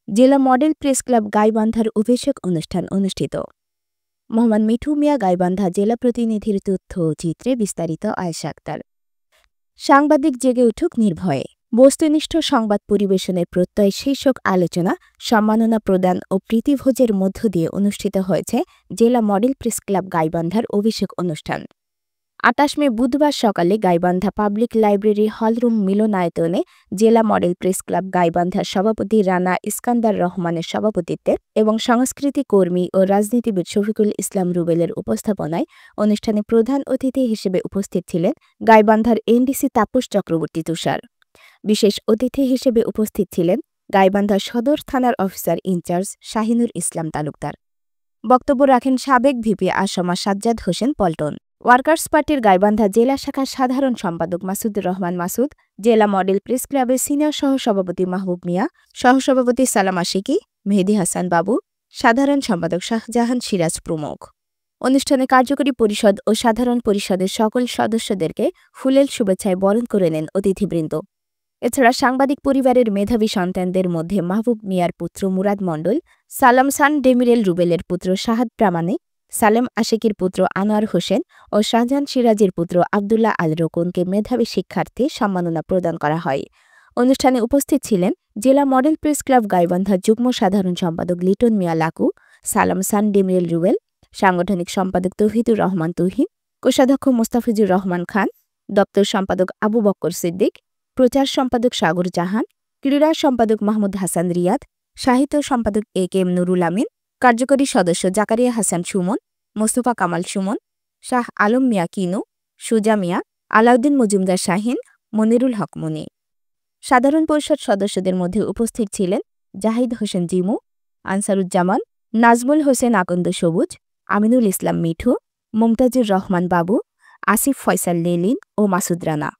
জেলা model press club গাইবান্ধার অভিষেক অনুষ্ঠান অনুষ্ঠিত। মোহাম্মদ মিঠু মিয়া গাইবান্ধা জেলা প্রতিনিধির তথ্য চিত্রে বিস্তারিত আয়েশা আক্তার। সাংবাদিক জেগে উঠুক নির্ভয়ে, বস্তুনিষ্ঠ সংবাদ পরিবেশনের প্রত্যয় শীর্ষক আলোচনা, সম্মাননা প্রদান ও প্রীতিভোজের মধ্য দিয়ে অনুষ্ঠিত হয়েছে জেলা মডেল প্রেস ক্লাব গাইবান্ধার অভিষেক অনুষ্ঠান। ২৮ মে বুধবার সকালে গাইবান্ধা পাবলিক লাইব্রেরি হলরুম মিলনায়তনে জেলা মডেল প্রেস ক্লাব গাইবান্ধার সভাপতি রানা ইস্কান্দার রহমানের সভাপতিত্বে এবং সংস্কৃতি কর্মী ও রাজনীতিবিদ শফিকুল ইসলাম রুবেলের উপস্থাপনায় অনুষ্ঠানে প্রধান অতিথি হিসেবে উপস্থিত ছিলেন গাইবান্ধার এনডিসি তাপস চক্রবর্তী তুষার। বিশেষ অতিথি হিসেবে উপস্থিত ছিলেন গাইবান্ধা সদর থানার অফিসার ইনচার্জ শাহিনুর ইসলাম তালুকদার। বক্তব্য রাখেন সাবেক ভিপি আসমা সাজ্জাদ হোসেন পল্টন, ওয়ার্কার্স পার্টির গাইবান্ধা জেলা শাখার সাধারণ সম্পাদক মাসুদুর রহমান মাসুদ, জেলা মডেল প্রেস ক্লাবের সিনিয়র সহসভাপতি মাহবুব মিয়া, সহসভাপতি সালাম আশিকি, মেহেদী হাসান বাবু, সাধারণ সম্পাদক শাহজাহান সিরাজ প্রমুখ। অনুষ্ঠানে কার্যকরী পরিষদ ও সাধারণ পরিষদের সকল সদস্যদেরকে ফুলেল শুভেচ্ছায় বরণ করে নেন অতিথিবৃন্দ। এছাড়া সাংবাদিক পরিবারের মেধাবী সন্তানদের মধ্যে মাহবুব মিয়ার পুত্র মুরাদ মণ্ডল, সালাম সান ডেমিরেল রুবেলের পুত্র শাহাদ প্রামাণিক, সালেম আশিকির পুত্র আনোয়ার হোসেন ও শাহজাহান সিরাজের পুত্র আবদুল্লাহ আল রোকনকে মেধাবী শিক্ষার্থী সম্মাননা প্রদান করা হয়। অনুষ্ঠানে উপস্থিত ছিলেন জেলা মডেল প্রেস ক্লাব গাইবান্ধা যুগ্ম সাধারণ সম্পাদক লিটন মিয়া লাকু, সালাম সান ডেমিরেল রুবেল, সাংগঠনিক সম্পাদক তৌহিদুর রহমান তুহিন, কোষাধ্যক্ষ মোস্তাফিজুর রহমান খান, দপ্তর সম্পাদক আবু বক্কর সিদ্দিক, প্রচার সম্পাদক সাগর জাহান, ক্রীড়া সম্পাদক মাহমুদ হাসান রিয়াদ, সাহিত্য সম্পাদক এ.কে.এম নুরুল আমিন, কার্যকরী সদস্য জাকারিয়া হাসান সুমন, মোস্তফা কামাল সুমন, শাহ আলম মিয়া কিনু, সুজা মিয়া, আলাউদ্দিন মজুমদার শাহিন, মনিরুল হক মনি। সাধারণ পরিষদ সদস্যদের মধ্যে উপস্থিত ছিলেন জাহিদ হোসেন জিমু, আনসারুজ্জামান, নাজমুল হোসেন আকন্দ সবুজ, আমিনুল ইসলাম মিঠু, মুমতাজুর রহমান বাবু, আসিফ ফয়সাল লেলিন ও মাসুদ রানা।